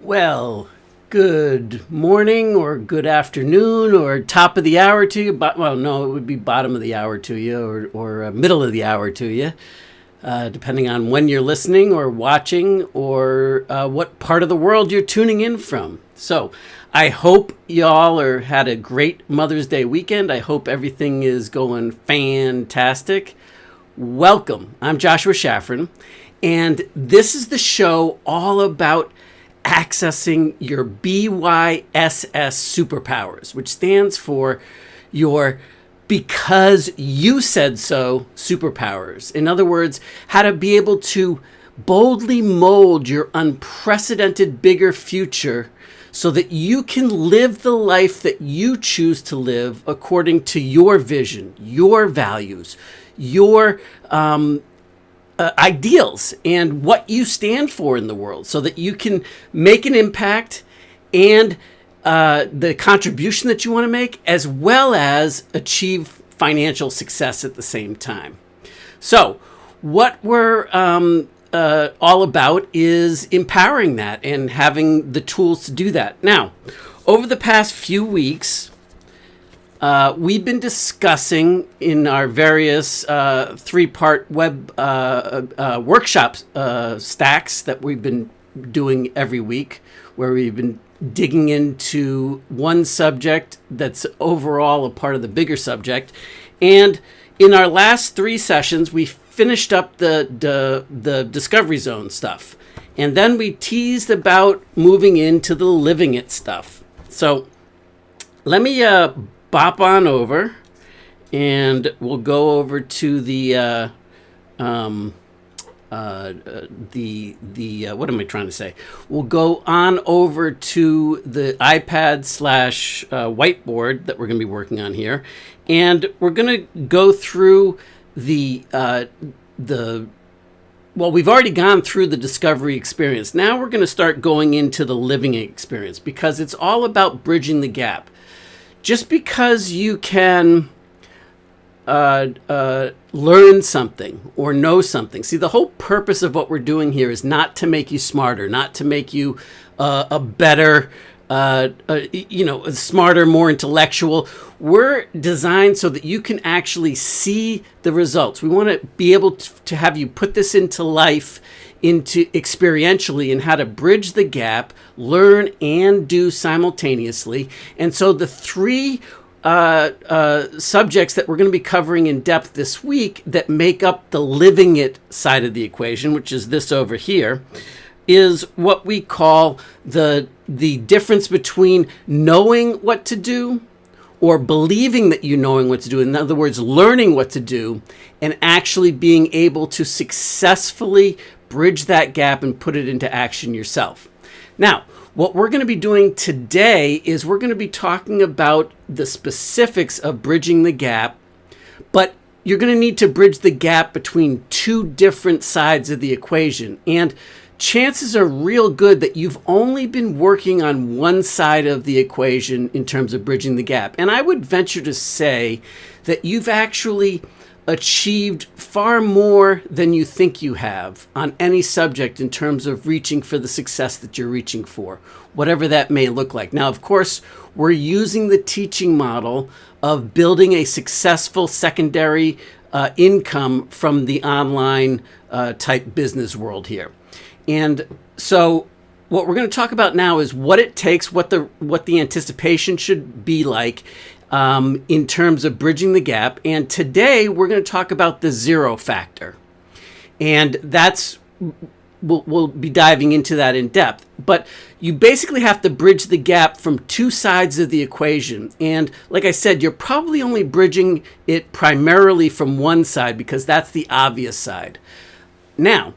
Well, good morning or good afternoon or top of the hour to you. Well, no, it would be bottom of the hour to you or middle of the hour to you, depending on when you're listening or watching or what part of the world you're tuning in from. So I hope y'all had a great Mother's Day weekend. I hope everything is going fantastic. Welcome. I'm Joshua Shafran, and this is the show all about accessing your BYSS superpowers, which stands for your because you said so superpowers. In other words, how to be able to boldly mold your unprecedented bigger future so that you can live the life that you choose to live according to your vision, your values, your ideals, and what you stand for in the world, so that you can make an impact and the contribution that you want to make, as well as achieve financial success at the same time. So what we're all about is empowering that and having the tools to do that. Now, over the past few weeks, we've been discussing in our various three-part web workshop stacks that we've been doing every week, where we've been digging into one subject that's overall a part of the bigger subject. And in our last three sessions, we finished up the Discovery Zone stuff. And then we teased about moving into the Living It stuff. So let me bop on over, and we'll go over to the what am I trying to say? We'll go on over to the iPad / whiteboard that we're going to be working on here, and we're going to go through well, we've already gone through the discovery experience. Now we're going to start going into the living experience, because it's all about bridging the gap. Just because you can learn something or know something. See, the whole purpose of what we're doing here is not to make you smarter, not to make you a better, smarter, more intellectual. We're designed so that you can actually see the results. We want to be able to have you put this into life, into experientially, and how to bridge the gap, learn and do simultaneously. And so the three subjects that we're going to be covering in depth this week that make up the living it side of the equation, which is this over here, is what we call the difference between knowing what to do or believing that you're knowing what to do. In other words, learning what to do, and actually being able to successfully bridge that gap and put it into action yourself. Now, what we're going to be doing today is we're going to be talking about the specifics of bridging the gap, but you're going to need to bridge the gap between two different sides of the equation. And chances are real good that you've only been working on one side of the equation in terms of bridging the gap. And I would venture to say that you've actually achieved far more than you think you have on any subject in terms of reaching for the success that you're reaching for, whatever that may look like. Now, of course, we're using the teaching model of building a successful secondary income from the online type business world here. And so what we're going to talk about now is what it takes, what the anticipation should be like in terms of bridging the gap. And today we're going to talk about the zero factor. And we'll be diving into that in depth. But you basically have to bridge the gap from two sides of the equation. And like I said, you're probably only bridging it primarily from one side, because that's the obvious side. Now,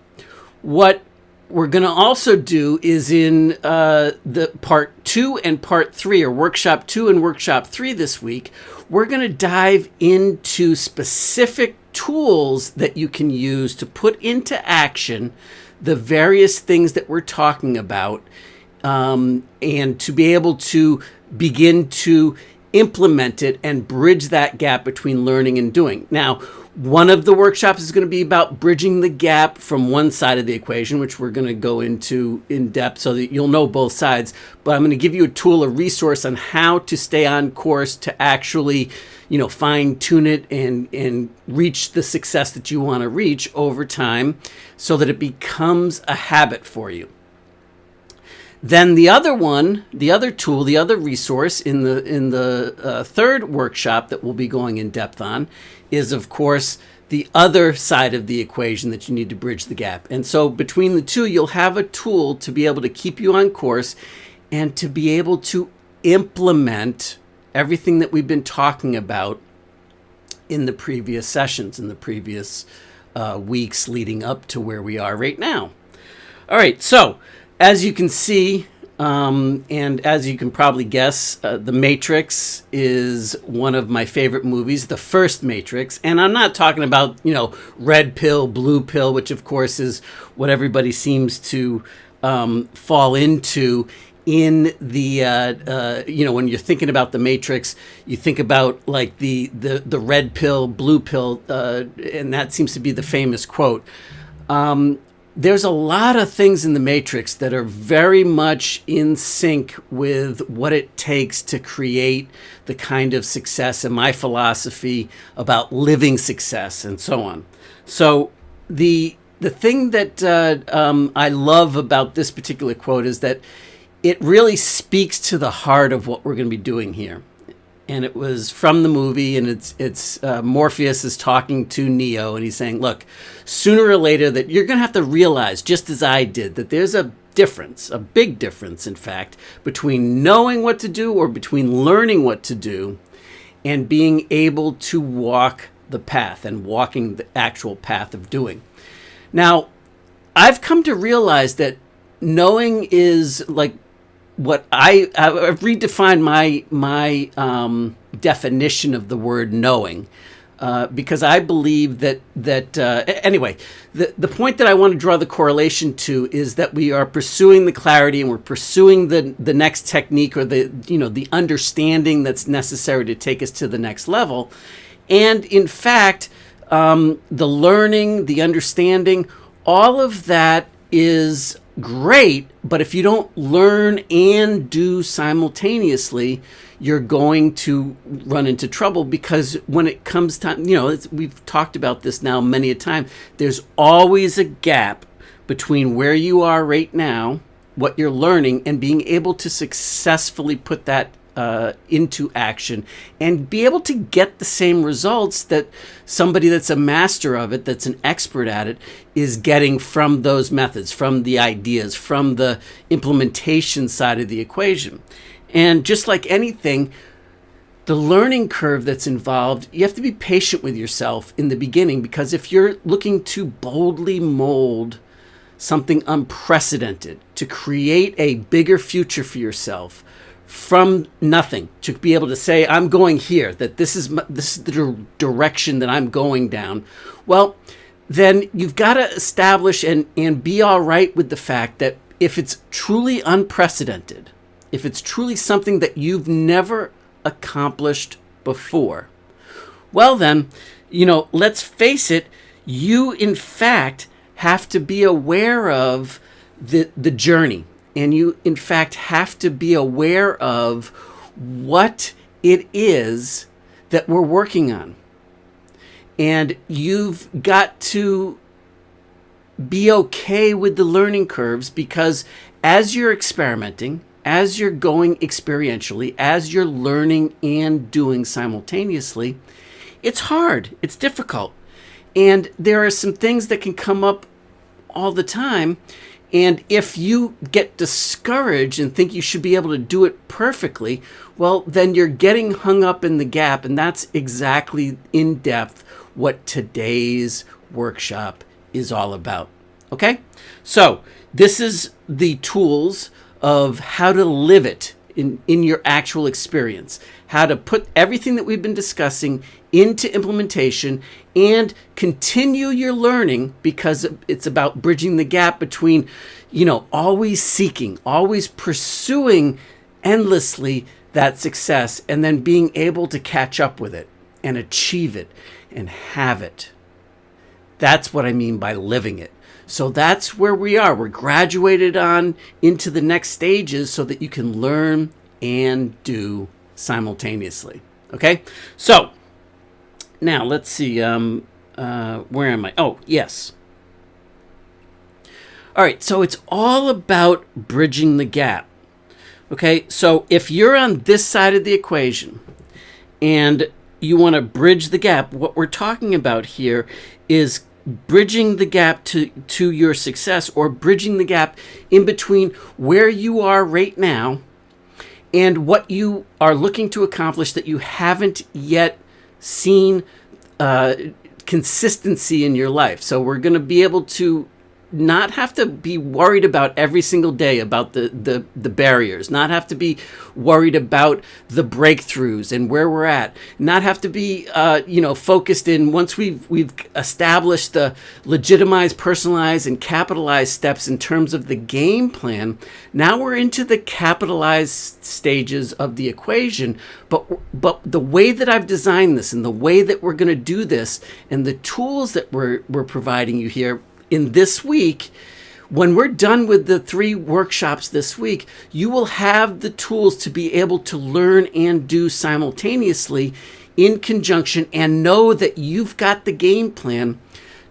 what we're going to also do is in the part 2 and part 3, or workshop 2 and workshop 3 this week, we're going to dive into specific tools that you can use to put into action the various things that we're talking about, and to be able to begin to implement it and bridge that gap between learning and doing. Now, one of the workshops is going to be about bridging the gap from one side of the equation, which we're going to go into in depth so that you'll know both sides. But I'm going to give you a tool, a resource on how to stay on course to actually, fine tune it and reach the success that you want to reach over time so that it becomes a habit for you. Then the other one, the other tool, the other resource in the third workshop that we'll be going in depth on is, of course, the other side of the equation that you need to bridge the gap. And so between the two, you'll have a tool to be able to keep you on course and to be able to implement everything that we've been talking about in the previous sessions, in the previous weeks leading up to where we are right now. All right, so as you can see, and as you can probably guess, The Matrix is one of my favorite movies, the first Matrix. And I'm not talking about, red pill, blue pill, which of course is what everybody seems to fall into in the, when you're thinking about The Matrix, you think about like the red pill, blue pill, and that seems to be the famous quote. There's a lot of things in The Matrix that are very much in sync with what it takes to create the kind of success and my philosophy about living success and so on. So the thing that I love about this particular quote is that it really speaks to the heart of what we're going to be doing here. And it was from the movie, and it's Morpheus is talking to Neo, and he's saying, look, sooner or later that you're going to have to realize, just as I did, that there's a difference, a big difference, in fact, between knowing what to do or between learning what to do and being able to walk the path and walking the actual path of doing. Now, I've come to realize that knowing is like what I've redefined my definition of the word knowing, because I believe that anyway, the point that I want to draw the correlation to is that we are pursuing the clarity and we're pursuing the next technique or the understanding that's necessary to take us to the next level. And in fact, the learning, the understanding, all of that is great, but if you don't learn and do simultaneously, you're going to run into trouble, because when it comes time, we've talked about this now many a time, there's always a gap between where you are right now, what you're learning, and being able to successfully put that into action and be able to get the same results that somebody that's a master of it, that's an expert at it, is getting from those methods, from the ideas, from the implementation side of the equation. And just like anything, the learning curve that's involved, you have to be patient with yourself in the beginning, because if you're looking to boldly mold something unprecedented, to create a bigger future for yourself, from nothing, to be able to say, I'm going here, that this is the direction that I'm going down, well, then you've got to establish and be all right with the fact that if it's truly unprecedented, if it's truly something that you've never accomplished before, well then, let's face it, you in fact have to be aware of the journey. And you, in fact, have to be aware of what it is that we're working on. And you've got to be okay with the learning curves, because as you're experimenting, as you're going experientially, as you're learning and doing simultaneously, it's hard, it's difficult. And there are some things that can come up all the time. And if you get discouraged and think you should be able to do it perfectly, well, then you're getting hung up in the gap. And that's exactly in depth what today's workshop is all about. Okay? So this is the tools of how to live it in your actual experience, how to put everything that we've been discussing into implementation and continue your learning, because it's about bridging the gap between, always seeking, always pursuing endlessly that success and then being able to catch up with it and achieve it and have it. That's what I mean by living it. So that's where we are. We're graduated on into the next stages so that you can learn and do simultaneously. Okay? So now let's see. Where am I? Oh, yes. All right. So it's all about bridging the gap. Okay? So if you're on this side of the equation and you want to bridge the gap, what we're talking about here is bridging the gap to your success, or bridging the gap in between where you are right now and what you are looking to accomplish that you haven't yet seen consistency in your life. So we're going to be able to not have to be worried about every single day about the barriers, not have to be worried about the breakthroughs and where we're at, not have to be focused in once we've established the legitimized, personalized, and capitalized steps in terms of the game plan. Now we're into the capitalized stages of the equation, but the way that I've designed this and the way that we're going to do this and the tools that we're providing you here in this week, when we're done with the 3 workshops this week, you will have the tools to be able to learn and do simultaneously in conjunction, and know that you've got the game plan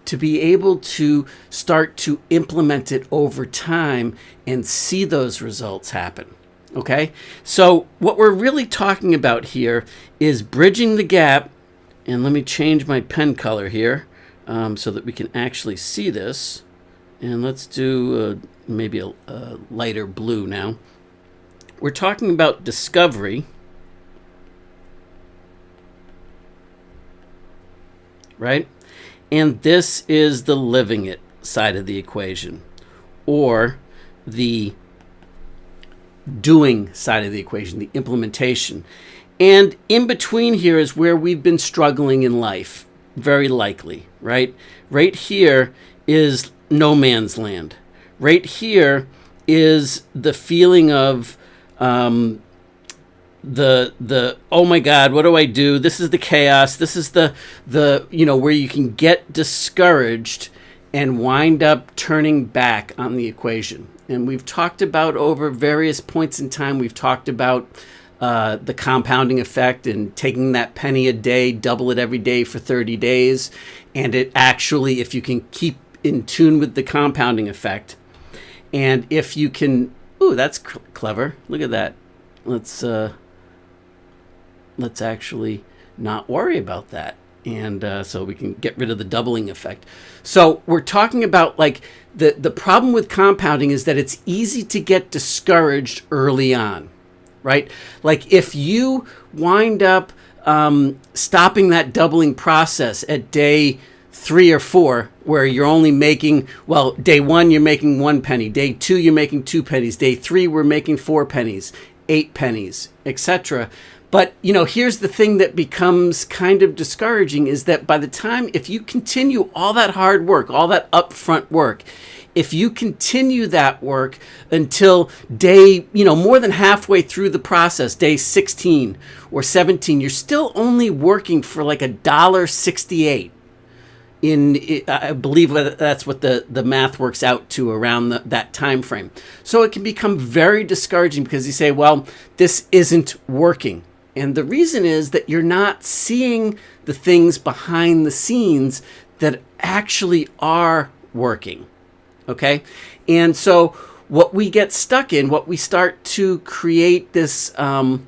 to be able to start to implement it over time and see those results happen. Okay? So what we're really talking about here is bridging the gap. And let me change my pen color here. So that we can actually see this. And let's do maybe a lighter blue now. We're talking about discovery, right? And this is the living it side of the equation, or the doing side of the equation, the implementation. And in between here is where we've been struggling in life. Very likely, right? Right here is no man's land. Right here is the feeling of the oh my God, what do I do? This is the chaos. This is the where you can get discouraged and wind up turning back on the equation. And we've talked about over various points in time. We've talked about the compounding effect and taking that penny a day, double it every day for 30 days. And it actually, if you can keep in tune with the compounding effect, and if you can, that's clever. Look at that. Let's actually not worry about that. And so we can get rid of the doubling effect. So we're talking about like the problem with compounding is that it's easy to get discouraged early on. Right? Like if you wind up stopping that doubling process at day 3 or 4, where you're only making, day 1, you're making 1 penny. Day 2, you're making 2 pennies. Day 3, we're making 4 pennies, 8 pennies, etc. But, here's the thing that becomes kind of discouraging is that by the time, if you continue all that hard work, all that upfront work, if you continue that work until day, more than halfway through the process, day 16 or 17, you're still only working for like $1.68. I believe that's what the math works out to around that time frame. So it can become very discouraging because you say, well, this isn't working. And the reason is that you're not seeing the things behind the scenes that actually are working. Okay? And so what we get stuck in, what we start to create this, this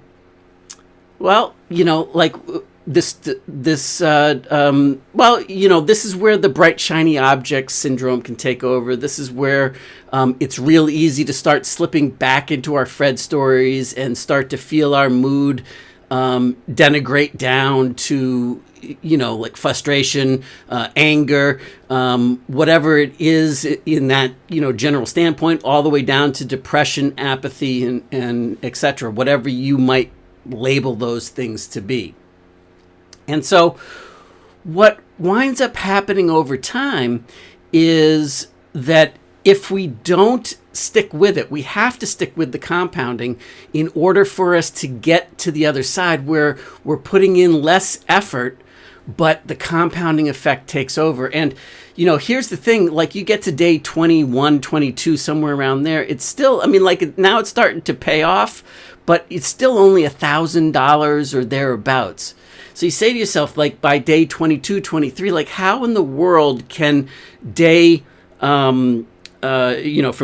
is where the bright, shiny object syndrome can take over. This is where it's real easy to start slipping back into our Fred stories and start to feel our mood denigrate down to, like frustration, anger, whatever it is in that, general standpoint, all the way down to depression, apathy, and et cetera, whatever you might label those things to be. And so what winds up happening over time is that if we don't stick with it, we have to stick with the compounding in order for us to get to the other side where we're putting in less effort, but the compounding effect takes over. And, here's the thing, like you get to day 21, 22, somewhere around there, it's still, like now it's starting to pay off, but it's still only $1,000 or thereabouts. So you say to yourself, like by day 22, 23, like how in the world can day, from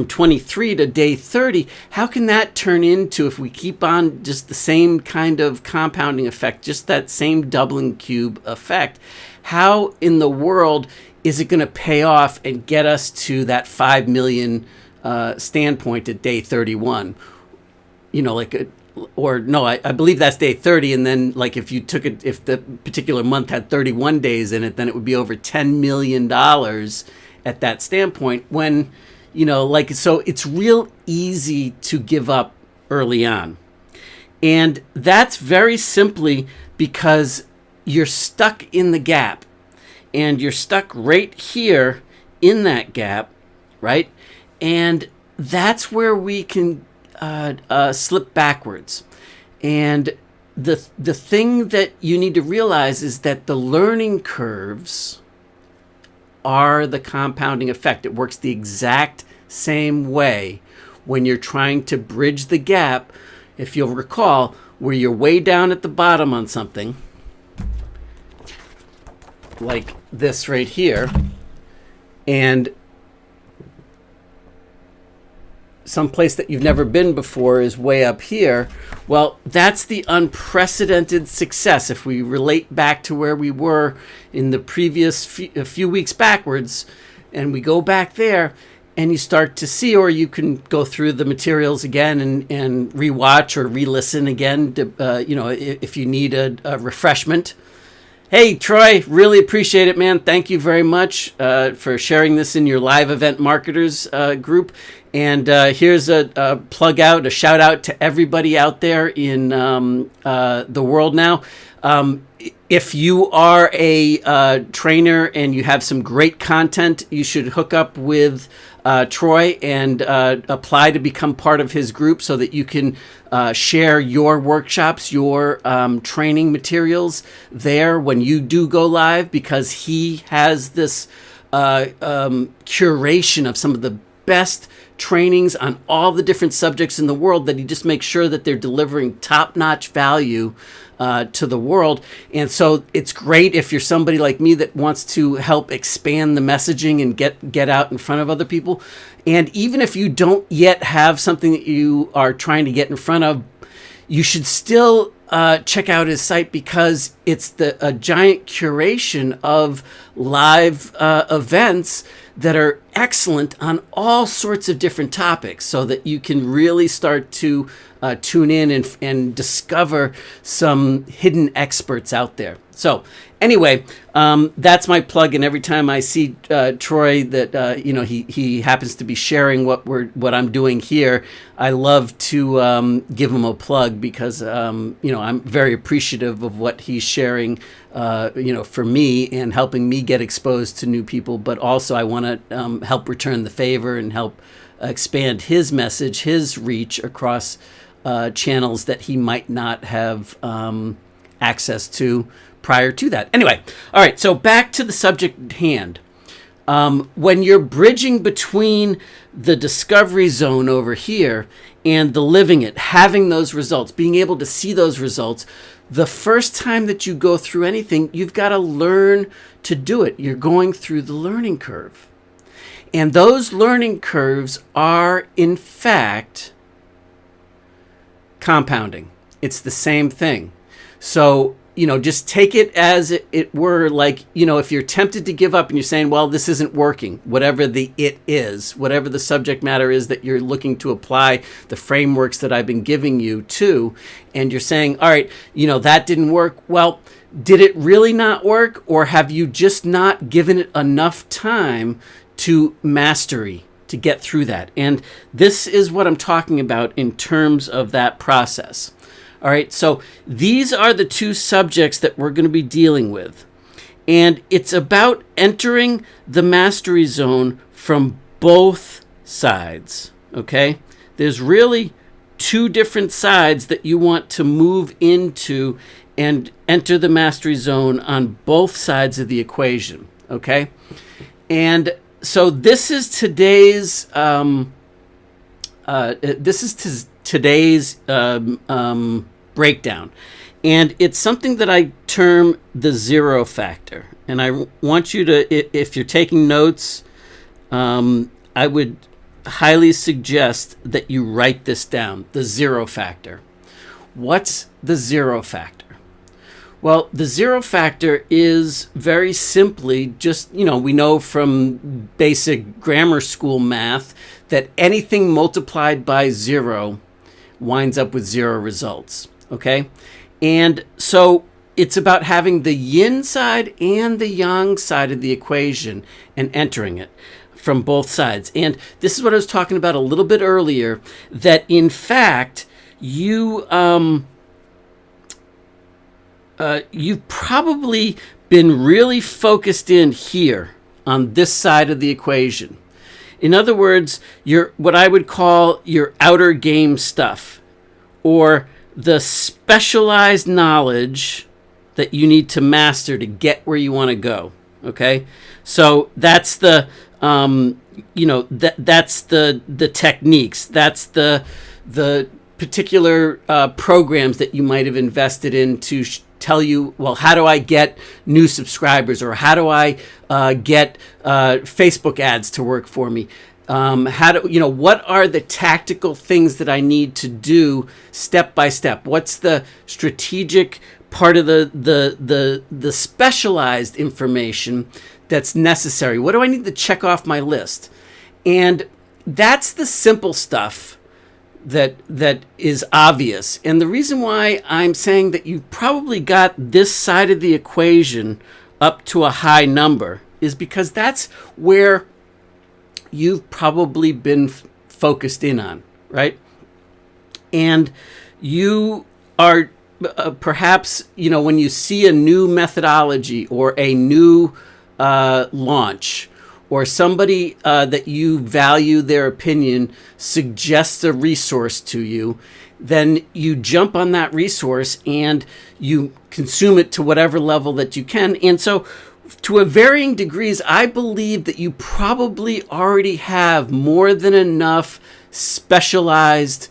23 to day 30, how can that turn into, if we keep on just the same kind of compounding effect, just that same doubling cube effect, how in the world is it going to pay off and get us to that 5 million standpoint at day 31? I believe that's day 30. And then like if you took it, if the particular month had 31 days in it, then it would be over $10 million at that standpoint when, so it's real easy to give up early on. And that's very simply because you're stuck in the gap and you're stuck right here in that gap, right? And that's where we can slip backwards. And the thing that you need to realize is that the learning curves are the compounding effect. It works the exact same way when you're trying to bridge the gap. If you'll recall, where you're way down at the bottom on something, like this right here, and someplace that you've never been before is way up here. Well, that's the unprecedented success. If we relate back to where we were in the previous few weeks backwards, and we go back there, and you start to see, or you can go through the materials again and rewatch or re-listen again, to, if you need a refreshment. Hey, Troy, really appreciate it, man. Thank you very much for sharing this in your live event marketers group. And here's a plug out, a shout out to everybody out there in the world now. If you are a trainer and you have some great content, you should hook up with Troy and apply to become part of his group so that you can share your workshops, your training materials there when you do go live, because he has this curation of some of the best trainings on all the different subjects in the world, that he just makes sure that they're delivering top-notch value to the world. And so it's great if you're somebody like me that wants to help expand the messaging and get out in front of other people. And even if you don't yet have something that you are trying to get in front of, you should still check out his site, because it's a giant curation of live events that are excellent on all sorts of different topics, so that you can really start to tune in and discover some hidden experts out there. So anyway, that's my plug. And every time I see Troy that he happens to be sharing what I'm doing here, I love to give him a plug, because I'm very appreciative of what he's sharing for me and helping me get exposed to new people. But also I want to help return the favor and help expand his message, his reach across channels that he might not have access to prior to that. Anyway, all right, so back to the subject at hand. When you're bridging between the discovery zone over here and the living it, having those results, being able to see those results, the first time that you go through anything, you've got to learn to do it. You're going through the learning curve. And those learning curves are, in fact, compounding. It's the same thing. So, just take it as it were, like, if you're tempted to give up and you're saying, well, this isn't working, whatever the it is, whatever the subject matter is that you're looking to apply the frameworks that I've been giving you to, and you're saying, all right, that didn't work. Well, did it really not work, or have you just not given it enough time to mastery to get through that? And this is what I'm talking about in terms of that process. All right, so these are the two subjects that we're going to be dealing with. And it's about entering the mastery zone from both sides, okay? There's really two different sides that you want to move into and enter the mastery zone on both sides of the equation, okay? And so this is today's breakdown, and it's something that I term the zero factor. And I want you to, if you're taking notes, I would highly suggest that you write this down, the zero factor. What's the zero factor? Well, the zero factor is very simply just, we know from basic grammar school math that anything multiplied by zero winds up with zero results, okay? And so it's about having the yin side and the yang side of the equation and entering it from both sides. And this is what I was talking about a little bit earlier, that in fact, you've probably been really focused in here on this side of the equation. In other words, what I would call your outer game stuff, or the specialized knowledge that you need to master to get where you want to go. Okay, so that's the that's the techniques. That's the particular programs that you might have invested in to tell you, well, how do I get new subscribers, or how do I get Facebook ads to work for me? What are the tactical things that I need to do step by step? What's the strategic part of the specialized information that's necessary? What do I need to check off my list? And that's the simple stuff that is obvious. And the reason why I'm saying that you probably got this side of the equation up to a high number is because that's where you've probably been focused in on, right? And you are perhaps, when you see a new methodology or a new launch, or somebody that you value their opinion suggests a resource to you, then you jump on that resource and you consume it to whatever level that you can. And so to a varying degrees, I believe that you probably already have more than enough specialized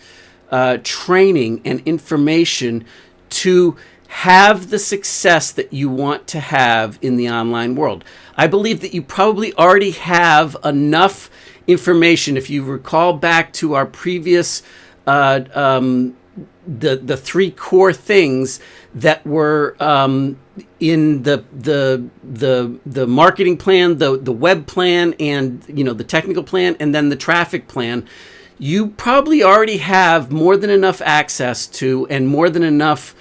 training and information to have the success that you want to have in the online world. I believe that you probably already have enough information. If you recall back to our previous the three core things that were in the marketing plan, the web plan, and the technical plan, and then the traffic plan, you probably already have more than enough access to and more than enough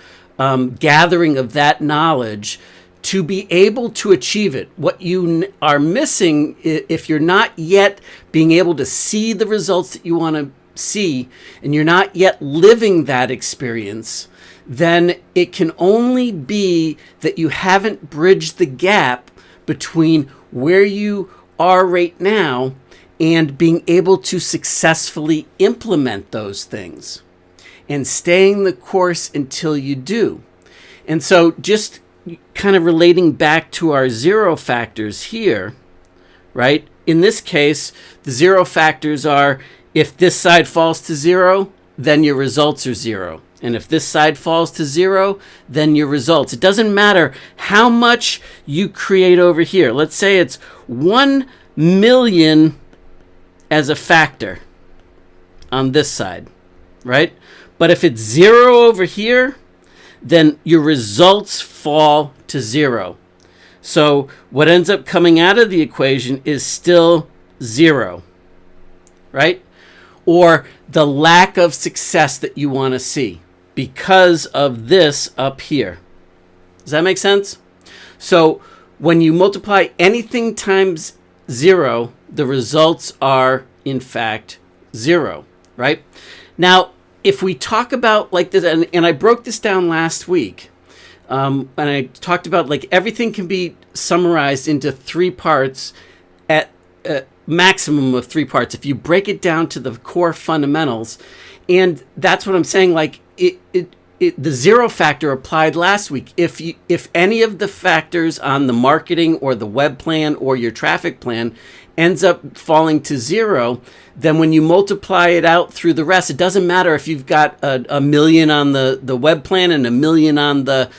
gathering of that knowledge to be able to achieve it. What you are missing, if you're not yet being able to see the results that you want to see, and you're not yet living that experience, then it can only be that you haven't bridged the gap between where you are right now and being able to successfully implement those things and staying the course until you do. And so just kind of relating back to our zero factors here, right? In this case, the zero factors are, if this side falls to zero, then your results are zero. And if this side falls to zero, then your results. It doesn't matter how much you create over here. Let's say it's 1 million as a factor on this side, right? But if it's zero over here, then your results fall to zero. So what ends up coming out of the equation is still zero, right? Or the lack of success that you want to see because of this up here. Does that make sense? So when you multiply anything times zero, the results are in fact zero, right? Now, if we talk about like this, and I broke this down last week, and I talked about like everything can be summarized into three parts maximum of 3 parts. If you break it down to the core fundamentals, and that's what I'm saying, like the zero factor applied last week. If any of the factors on the marketing or the web plan or your traffic plan ends up falling to zero, then when you multiply it out through the rest, it doesn't matter if you've got a million on the web plan and a million on the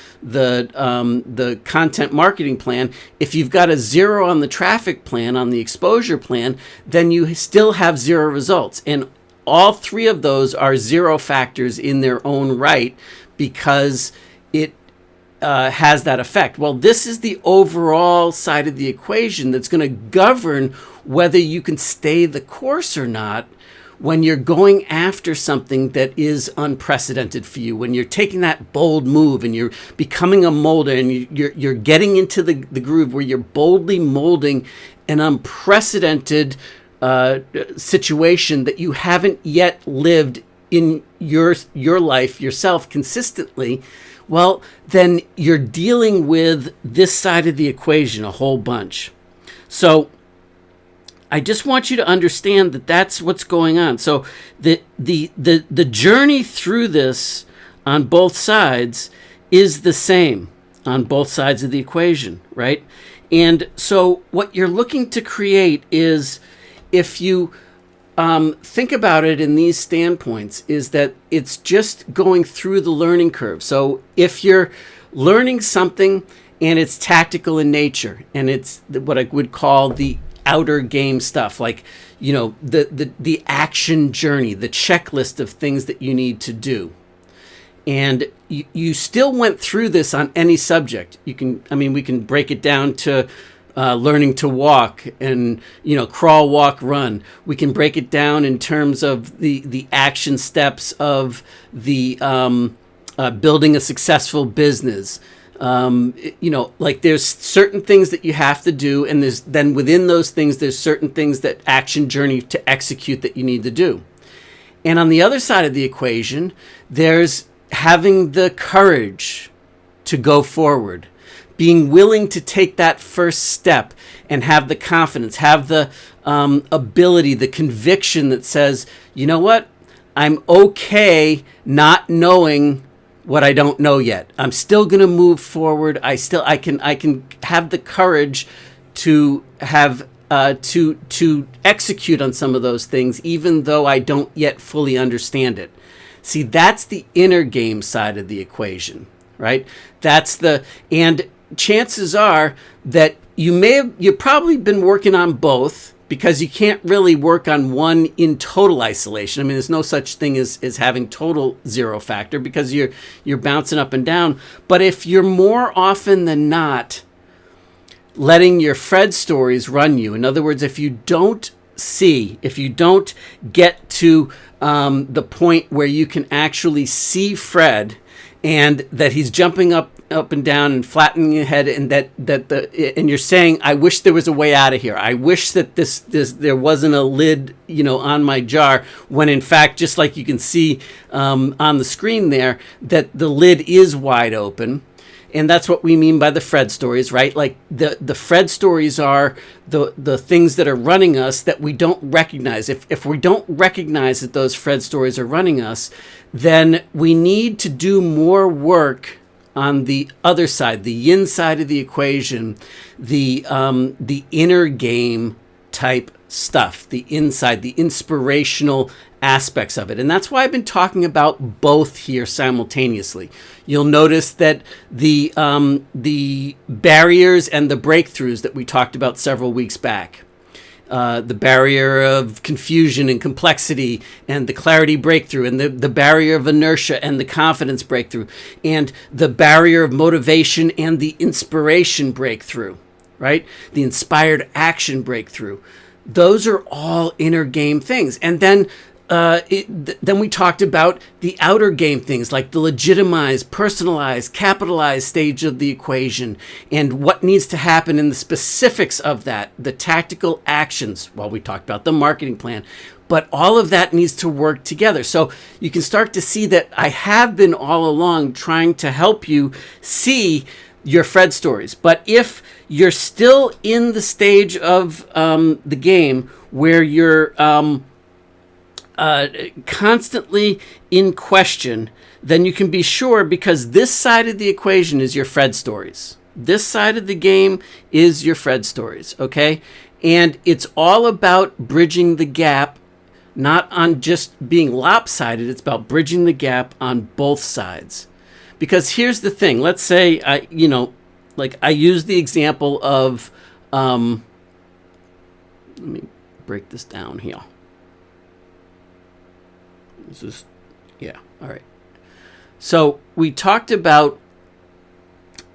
content marketing plan. If you've got a zero on the traffic plan, on the exposure plan, then you still have zero results. And all 3 of those are zero factors in their own right, because it has that effect. Well, this is the overall side of the equation that's going to govern whether you can stay the course or not when you're going after something that is unprecedented for you, when you're taking that bold move and you're becoming a molder and you're getting into the groove where you're boldly molding an unprecedented situation that you haven't yet lived in your life yourself consistently. Well, then you're dealing with this side of the equation a whole bunch. So I just want you to understand that that's what's going on. So the journey through this on both sides is the same on both sides of the equation, right? And so what you're looking to create is, if you think about it in these standpoints, is that it's just going through the learning curve. So if you're learning something and it's tactical in nature, and it's what I would call the outer game stuff, like, you know, the action journey, the checklist of things that you need to do, and you still went through this on any subject. We can break it down to learning to walk and, you know, crawl, walk, run. We can break it down in terms of the action steps of the building a successful business. You know, like there's certain things that you have to do, and then within those things, there's certain things that action journey to execute that you need to do. And on the other side of the equation, there's having the courage to go forward, being willing to take that first step and have the confidence, have the ability, the conviction that says, you know what, I'm okay not knowing what I don't know yet. I'm still going to move forward. I can have the courage to have to execute on some of those things, even though I don't yet fully understand it. See, that's the inner game side of the equation, right? And chances are that you've probably been working on both, because you can't really work on one in total isolation. I mean, there's no such thing as having total zero factor, because you're bouncing up and down. But if you're more often than not letting your Fred stories run you, in other words, if you don't get to the point where you can actually see Fred, and that he's jumping up and down and flattening your head, and and you're saying, I wish there was a way out of here. I wish that there wasn't a lid, you know, on my jar, when in fact, just like you can see on the screen there, that the lid is wide open. And that's what we mean by the Fred stories, right? Like the Fred stories are the things that are running us that we don't recognize. If we don't recognize that those Fred stories are running us, then we need to do more work on the other side, the yin side of the equation, the inner game type stuff, the inside, the inspirational aspects of it. And that's why I've been talking about both here simultaneously. You'll notice that the barriers and the breakthroughs that we talked about several weeks back, the barrier of confusion and complexity and the clarity breakthrough, and the barrier of inertia and the confidence breakthrough, and the barrier of motivation and the inspiration breakthrough, right? The inspired action breakthrough. Those are all inner game things. And then then we talked about the outer game things, like the legitimized, personalized, capitalized stage of the equation, and what needs to happen in the specifics of that, the tactical actions. Well, we talked about the marketing plan, but all of that needs to work together. So you can start to see that I have been all along trying to help you see your Fred stories. But if you're still in the stage of the game where you're constantly in question, then you can be sure, because this side of the equation is your Fred stories. This side of the game is your Fred stories, okay? And it's all about bridging the gap, not on just being lopsided. It's about bridging the gap on both sides. Because here's the thing. Let's say, I use the example of, let me break this down here. This is, yeah, all right. So we talked about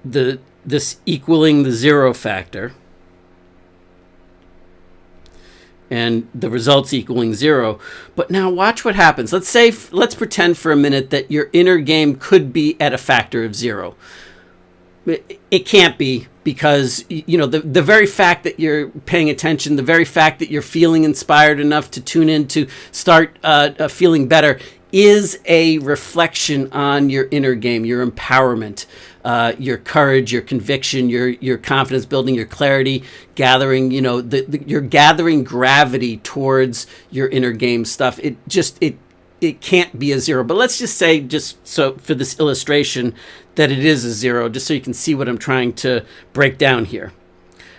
this equaling the zero factor and the results equaling zero. But now watch what happens. Let's pretend for a minute that your inner game could be at a factor of zero. It can't be, because the very fact that you're paying attention, the very fact that you're feeling inspired enough to tune in to start feeling better, is a reflection on your inner game, your empowerment, your courage, your conviction, your confidence building, your clarity gathering. You're gathering gravity towards your inner game stuff. It can't be a zero. But let's just say, just so for this illustration, that it is a zero, just so you can see what I'm trying to break down here.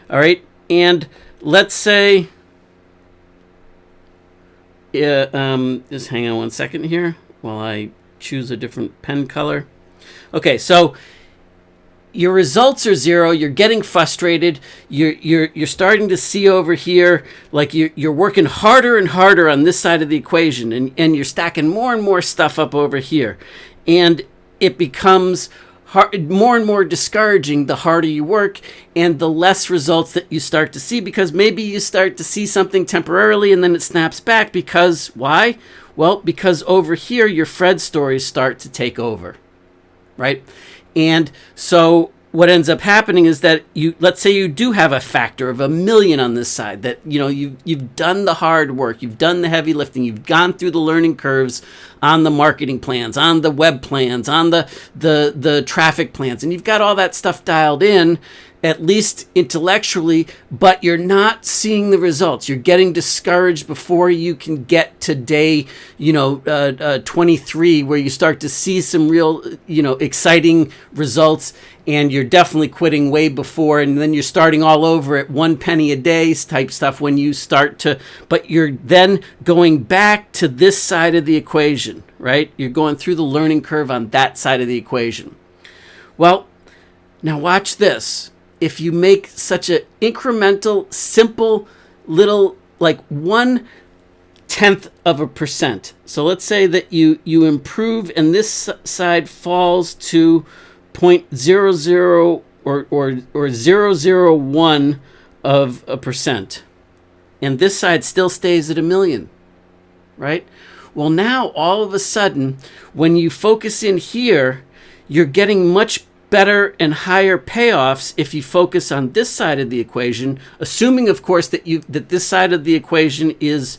All right, and let's say, just hang on one second here while I choose a different pen color. Okay, so your results are zero. You're getting frustrated. You're starting to see over here, like you're working harder and harder on this side of the equation, and you're stacking more and more stuff up over here, and it becomes more and more discouraging the harder you work and the less results that you start to see, because maybe you start to see something temporarily and then it snaps back. Because why? Well, because over here your Fred stories start to take over, right? And so what ends up happening is that let's say you do have a factor of 1,000,000 on this side, that you've done the hard work, you've done the heavy lifting, you've gone through the learning curves on the marketing plans, on the web plans, on the traffic plans, and you've got all that stuff dialed in, at least intellectually, but you're not seeing the results. You're getting discouraged before you can get to day 23, where you start to see some real exciting results, and you're definitely quitting way before, and then you're starting all over at 1 penny a day type stuff when you start to, but you're then going back to this side of the equation, right? You're going through the learning curve on that side of the equation. Well, now watch this. If you make such an incremental, simple little, like 0.1%. So let's say that you improve and this side falls to 0.00 or 0.001 of a percent. And this side still stays at 1,000,000, right? Well, now all of a sudden, when you focus in here, you're getting much better and higher payoffs if you focus on this side of the equation, assuming, of course, that this side of the equation is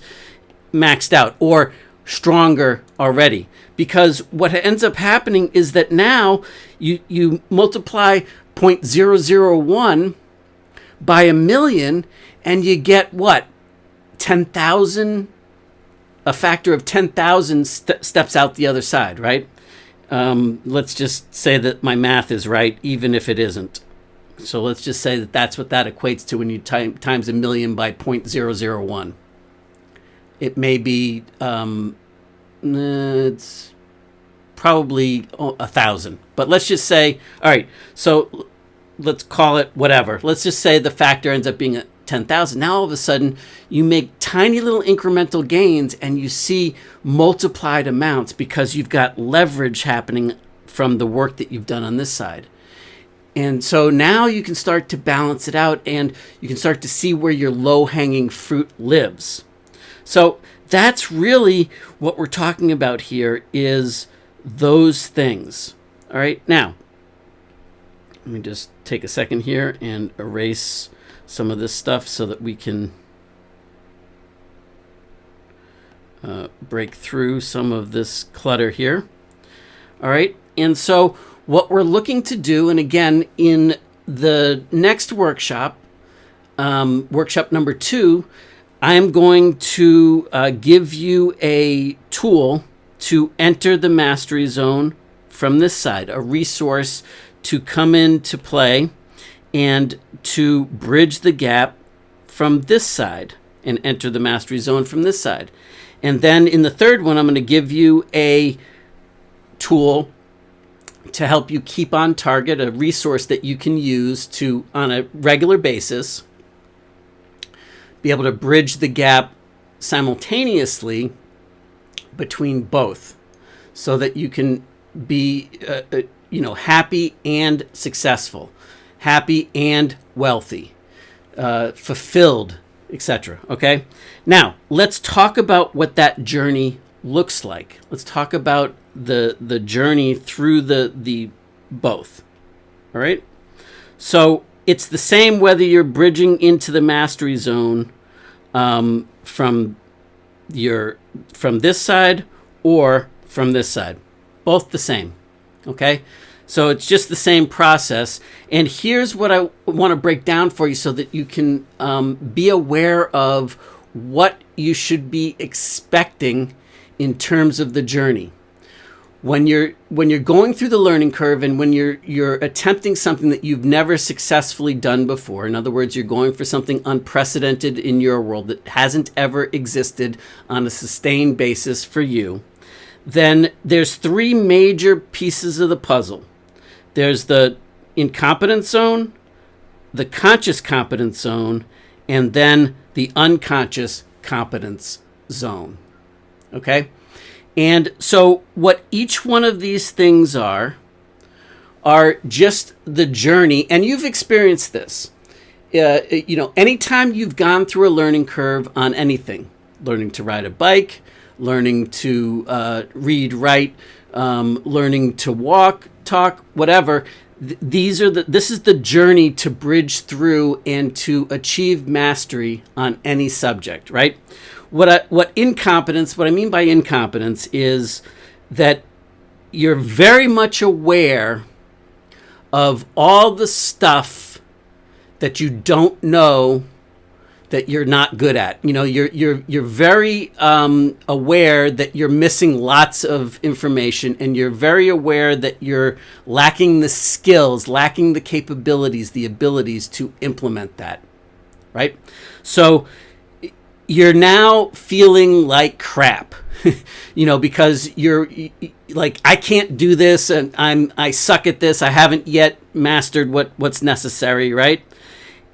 maxed out or stronger already. Because what ends up happening is that now you multiply 0.001 by 1,000,000, and you get what? 10,000. A factor of 10,000 steps out the other side, right? Let's just say that my math is right, even if it isn't. So let's just say that that's what that equates to when you times 1,000,000 by 0.001. It may be, it's probably 1,000. But let's just say, all right, so let's call it whatever. Let's just say the factor ends up being 10,000. Now all of a sudden you make tiny little incremental gains, and you see multiplied amounts because you've got leverage happening from the work that you've done on this side. And so now you can start to balance it out, and you can start to see where your low-hanging fruit lives. So that's really what we're talking about here, is those things. All right, now let me just take a second here and erase some of this stuff so that we can break through some of this clutter here. All right, and so what we're looking to do, and again, in the next workshop, workshop number 2, I'm going to give you a tool to enter the mastery zone from this side, a resource to come into play and to bridge the gap from this side and enter the mastery zone from this side. And then in the third one, I'm going to give you a tool to help you keep on target, a resource that you can use to, on a regular basis, be able to bridge the gap simultaneously between both, so that you can be happy and successful, happy and wealthy, fulfilled, etc. Okay, now let's talk about what that journey looks like. Let's talk about the journey through the both. All right, so it's the same whether you're bridging into the mastery zone from this side or from this side. Both the same. Okay, so it's just the same process. And here's what I want to break down for you so that you can be aware of what you should be expecting in terms of the journey. When you're going through the learning curve, and when you're attempting something that you've never successfully done before, in other words, you're going for something unprecedented in your world that hasn't ever existed on a sustained basis for you, then there's 3 major pieces of the puzzle. There's the incompetence zone, the conscious competence zone, and then the unconscious competence zone. Okay? And so what each one of these things are just the journey, and you've experienced this. Anytime you've gone through a learning curve on anything, learning to ride a bike, learning to read, write, learning to walk, talk, whatever, this is the journey to bridge through and to achieve mastery on any subject, right? What I mean by incompetence is that you're very much aware of all the stuff that you don't know that you're not good at. You're very aware that you're missing lots of information, and you're very aware that you're lacking the skills, lacking the capabilities, the abilities to implement that, right? So you're now feeling like crap, because you're like, I can't do this, and I suck at this. I haven't yet mastered what's necessary, right?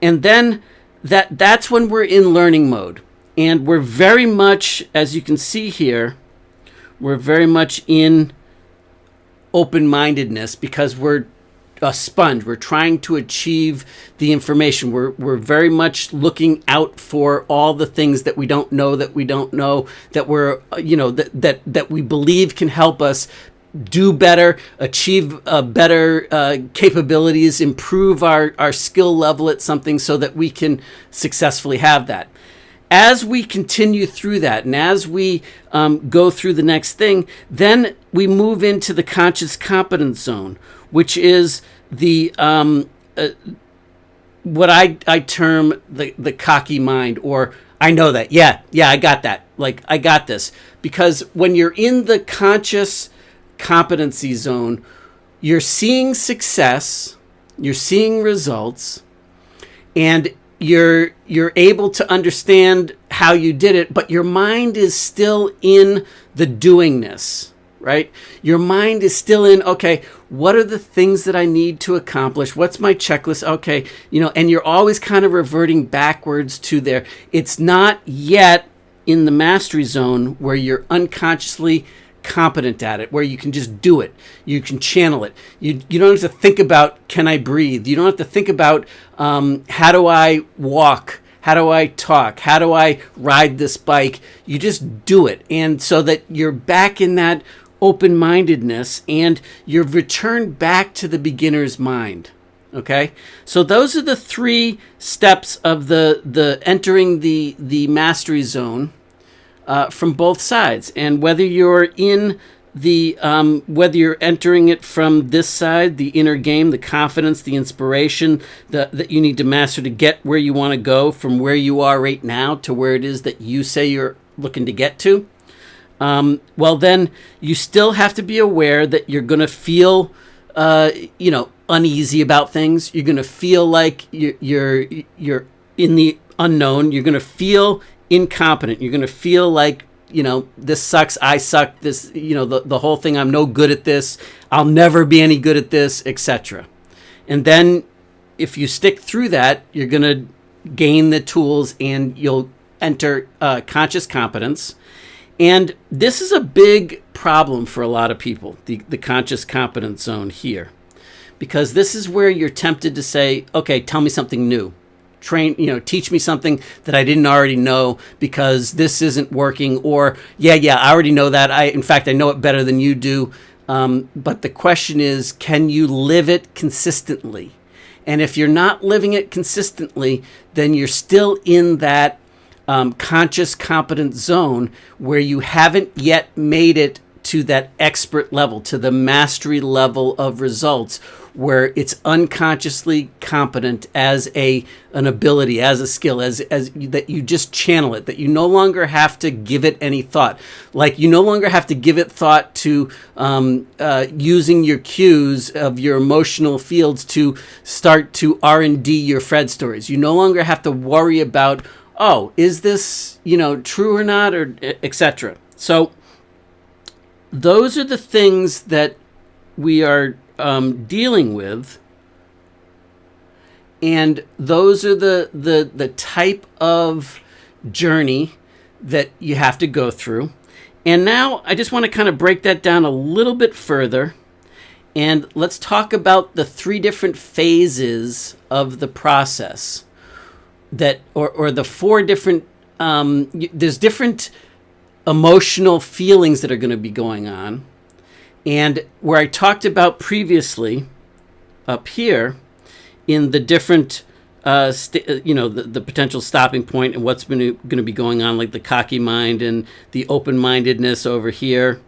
And then that's when we're in learning mode, and we're very much, as you can see here, we're very much in open-mindedness, because we're a sponge. We're trying to achieve the information. We're very much looking out for all the things that we don't know, that we're that we believe can help us do better, achieve better capabilities, improve our skill level at something, so that we can successfully have that. As we continue through that, and as we go through the next thing, then we move into the conscious competence zone, which is the what I term the cocky mind, or I know that, yeah, I got that, like, I got this. Because when you're in the conscious competency zone, you're seeing success, you're seeing results, and you're able to understand how you did it, but your mind is still in the doingness, right? Your mind is still in, okay, what are the things that I need to accomplish? What's my checklist? Okay, and you're always kind of reverting backwards to there. It's not yet in the mastery zone where you're unconsciously competent at it, where you can just do it. You can channel it. You don't have to think about, can I breathe? You don't have to think about, how do I walk? How do I talk? How do I ride this bike? You just do it. And so that you're back in that open-mindedness, and you've returned back to the beginner's mind. Okay, so those are the 3 steps of the entering the mastery zone from both sides. And whether you're in the whether you're entering it from this side, the inner game, the confidence, the inspiration that you need to master to get where you want to go from where you are right now to where it is that you say you're looking to get to, well, then you still have to be aware that you're going to feel, uneasy about things. You're going to feel like you're in the unknown. You're going to feel incompetent. You're going to feel like, this sucks, I suck, this, the whole thing, I'm no good at this, I'll never be any good at this, etc. And then if you stick through that, you're going to gain the tools and you'll enter conscious competence. And this is a big problem for a lot of people, the conscious competence zone here, because this is where you're tempted to say, okay, tell me something new. Teach me something that I didn't already know because this isn't working, or yeah, I already know that. In fact, I know it better than you do. But the question is, can you live it consistently? And if you're not living it consistently, then you're still in that conscious competence zone where you haven't yet made it to that expert level, to the mastery level of results, where it's unconsciously competent as an ability, as a skill, as that you just channel it, that you no longer have to give it any thought. Like you no longer have to give it thought to using your cues of your emotional fields to start to R&D your Fred stories. You no longer have to worry about, oh, is this, true or not, or etc. So those are the things that we are dealing with, and those are the type of journey that you have to go through. And now I just want to kind of break that down a little bit further, and let's talk about the 3 different phases of the process that, or the 4 different, there's different emotional feelings that are going to be going on. And where I talked about previously up here in the different, the potential stopping point and what's going to be going on, like the cocky mind and the open-mindedness over here.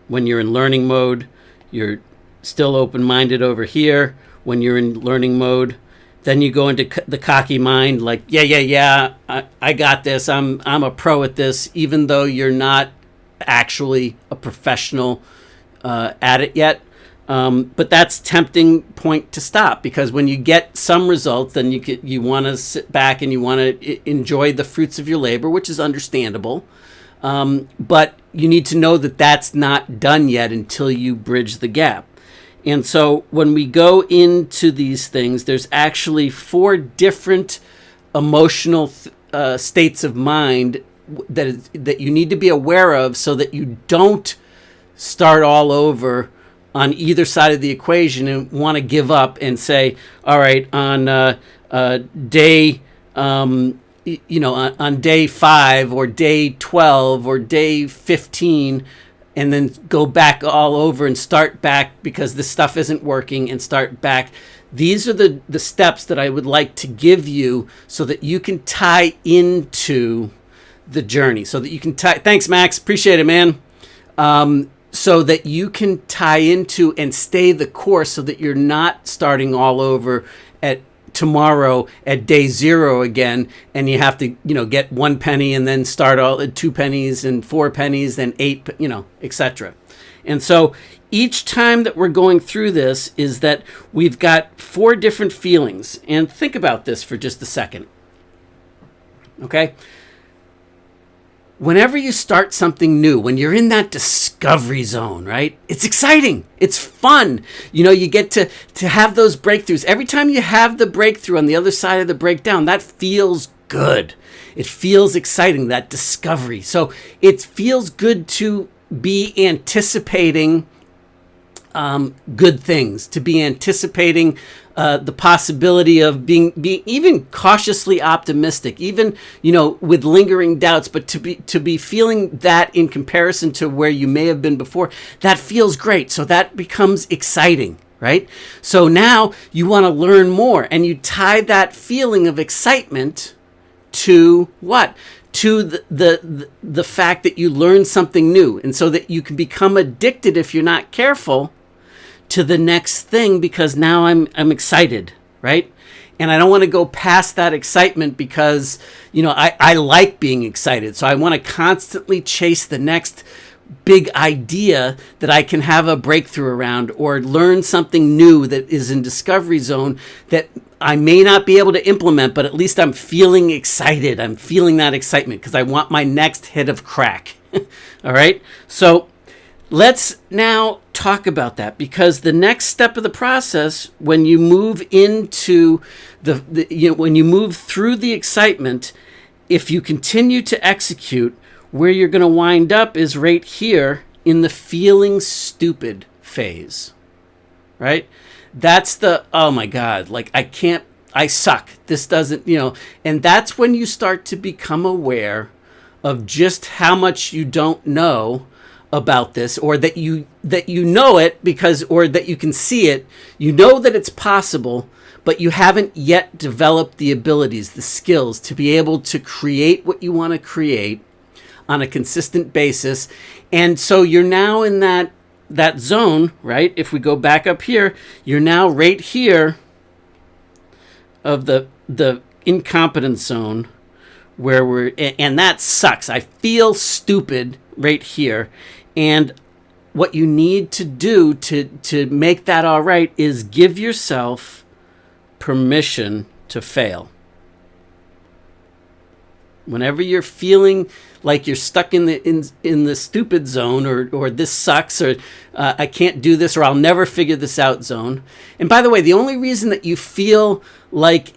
When you're in learning mode, you're still open-minded over here. When you're in learning mode, then you go into the cocky mind, like, yeah, I got this. I'm a pro at this, even though you're not actually a professional at it yet. But that's tempting point to stop, because when you get some results, then you want to sit back and you want to enjoy the fruits of your labor, which is understandable. But you need to know that that's not done yet until you bridge the gap. And so when we go into these things, there's actually 4 different emotional states of mind that you need to be aware of, so that you don't start all over on either side of the equation and want to give up and say, all right, on day on day 5 or day 12 or day 15, and then go back all over and start back because this stuff isn't working, and start back. These are the steps that I would like to give you so that you can tie into the journey, so that you can tie. Thanks, Max. Appreciate it, man. So that you can tie into and stay the course, so that you're not starting all over at tomorrow at day 0 again, and you have to, get 1 penny and then start all at 2 pennies and 4 pennies, then 8, etc. And so each time that we're going through this is that we've got 4 different feelings. And think about this for just a second. Okay? Whenever you start something new, when you're in that discovery zone, right? It's exciting. It's fun. You get to have those breakthroughs. Every time you have the breakthrough on the other side of the breakdown, that feels good. It feels exciting, that discovery. So it feels good to be anticipating good things, to be anticipating the possibility of being even cautiously optimistic, even with lingering doubts, but to be feeling that in comparison to where you may have been before, that feels great. So that becomes exciting, right? So now you want to learn more, and you tie that feeling of excitement to what? to the fact that you learn something new, and so that you can become addicted if you're not careful to the next thing, because now I'm excited, right? And I don't want to go past that excitement because, I like being excited. So I want to constantly chase the next big idea that I can have a breakthrough around, or learn something new that is in discovery zone that I may not be able to implement, but at least I'm feeling excited. I'm feeling that excitement because I want my next hit of crack. All right. So let's now talk about that, because the next step of the process, when you move into when you move through the excitement, if you continue to execute, where you're going to wind up is right here in the feeling stupid phase, right? That's the, oh my God, like I suck. This doesn't, and that's when you start to become aware of just how much you don't know about this, or that you know it because, or that you can see it, that it's possible, but you haven't yet developed the abilities, the skills to be able to create what you want to create on a consistent basis. And so you're now in that zone, right? If we go back up here, you're now right here of the incompetence zone, where and that sucks. I feel stupid right here. And what you need to do to make that all right is give yourself permission to fail. Whenever you're feeling like you're stuck in the stupid zone, or this sucks, or I can't do this, or I'll never figure this out zone. And by the way, the only reason that you feel like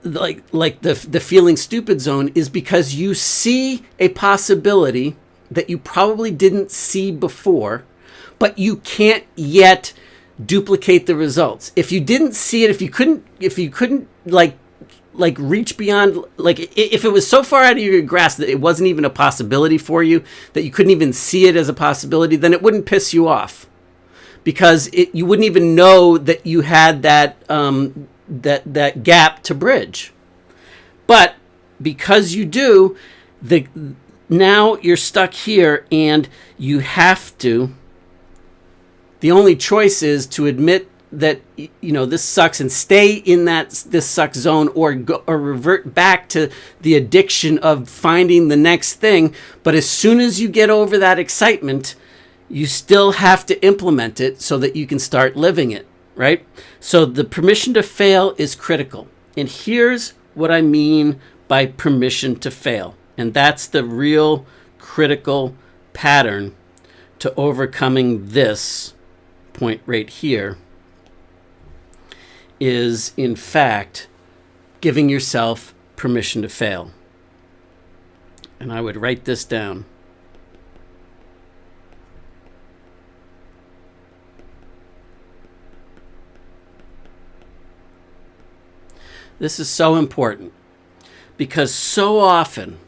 the feeling stupid zone is because you see a possibility that you probably didn't see before, but you can't yet duplicate the results. If you didn't see it, if you couldn't reach beyond, if it was so far out of your grasp that it wasn't even a possibility for you, that you couldn't even see it as a possibility, then it wouldn't piss you off, because you wouldn't even know that you had that gap to bridge. But because you do, now you're stuck here, and you have to. The only choice is to admit that this sucks and stay in this sucks zone, or revert back to the addiction of finding the next thing. But as soon as you get over that excitement, you still have to implement it so that you can start living it, right? So the permission to fail is critical. And here's what I mean by permission to fail. And that's the real critical pattern to overcoming this point right here, is in fact giving yourself permission to fail. And I would write this down. This is so important, because so often,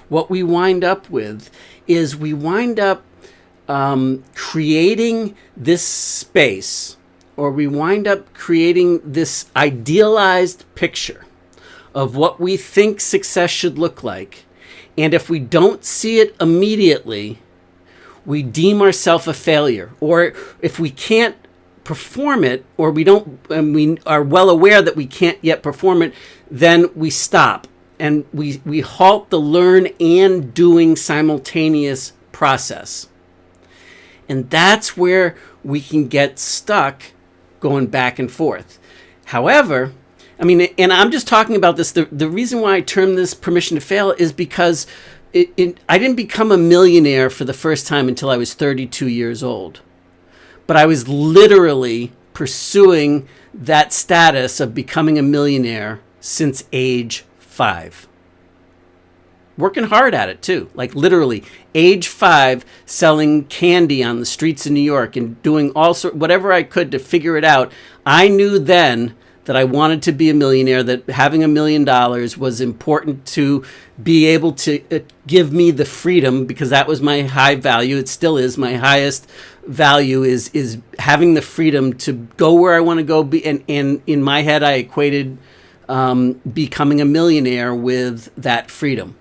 what we wind up with is we wind up creating this space, or we wind up creating this idealized picture of what we think success should look like. And if we don't see it immediately, we deem ourselves a failure. Or if we can't perform it, or we are well aware that we can't yet perform it, then we stop, and we halt the learn and doing simultaneous process. And that's where we can get stuck going back and forth. However, and I'm just talking about this, the reason why I term this permission to fail is because I didn't become a millionaire for the first time until I was 32 years old. But I was literally pursuing that status of becoming a millionaire since age 5. Working hard at it too, like literally age 5, selling candy on the streets of New York and doing whatever I could to figure it out. I knew then that I wanted to be a millionaire, that having $1 million was important to be able to give me the freedom, because that was my high value. It still is my highest value, is having the freedom to go where I want to go. And in my head, I equated becoming a millionaire with that freedom.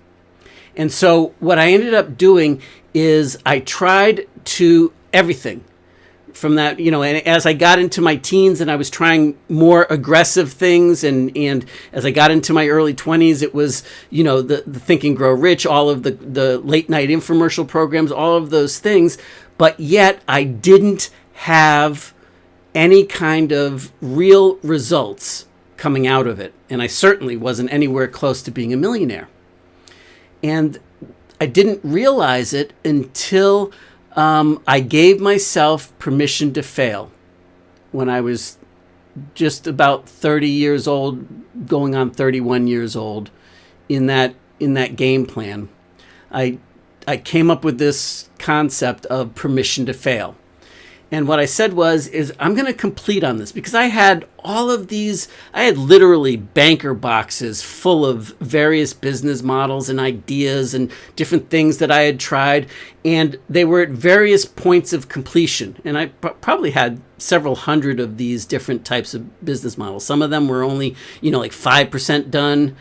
And so what I ended up doing is I tried to everything from that, and as I got into my teens and I was trying more aggressive things, and as I got into my early 20s, it was, the Think and Grow Rich, all of the late night infomercial programs, all of those things. But yet I didn't have any kind of real results coming out of it. And I certainly wasn't anywhere close to being a millionaire. And I didn't realize it until I gave myself permission to fail when I was just about 30 years old, going on 31 years old. In that game plan, I came up with this concept of permission to fail. And what I said is I'm going to complete on this, because I had all of these, I had literally banker boxes full of various business models and ideas and different things that I had tried. And they were at various points of completion. And I probably had several hundred of these different types of business models. Some of them were only, like 5% done.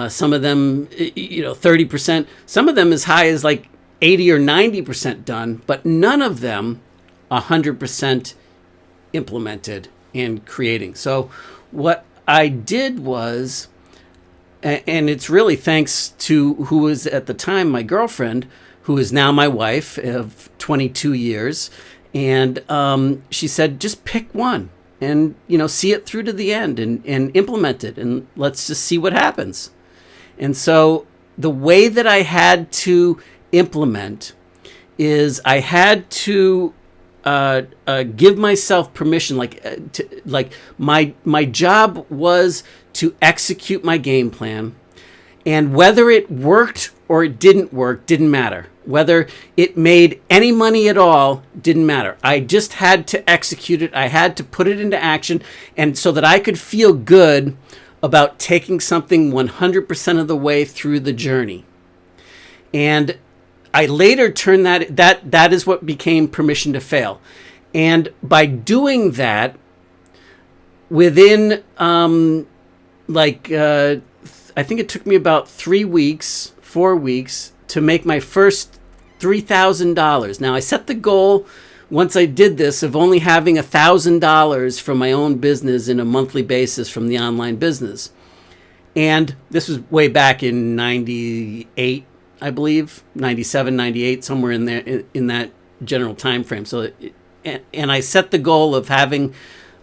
Some of them, 30%. Some of them as high as like 80 or 90% done, but none of them 100% implemented and creating. So what I did was, and it's really thanks to who was at the time my girlfriend, who is now my wife of 22 years. And she said, just pick one and, see it through to the end and implement it. And let's just see what happens. And so the way that I had to implement is I had to give myself permission, my job was to execute my game plan, and whether it worked or it didn't work didn't matter. Whether it made any money at all didn't matter. I just had to execute it. I had to put it into action, and so that I could feel good about taking something 100% of the way through the journey. And I later turned that is what became permission to fail. And by doing that, within, I think it took me about 4 weeks to make my first $3,000. Now, I set the goal, once I did this, of only having $1,000 from my own business in a monthly basis from the online business. And this was way back in 98. I believe 97, 98, somewhere in there, in that general time frame. So, and I set the goal of having,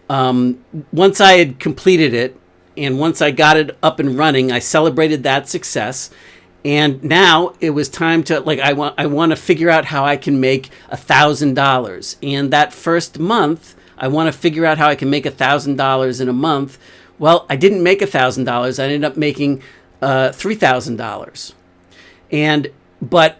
once I had completed it, and once I got it up and running, I celebrated that success. And now it was time to, I want to figure out how I can make $1,000. And that first month, I want to figure out how I can make $1,000 in a month. Well, I didn't make $1,000. I ended up making $3,000. But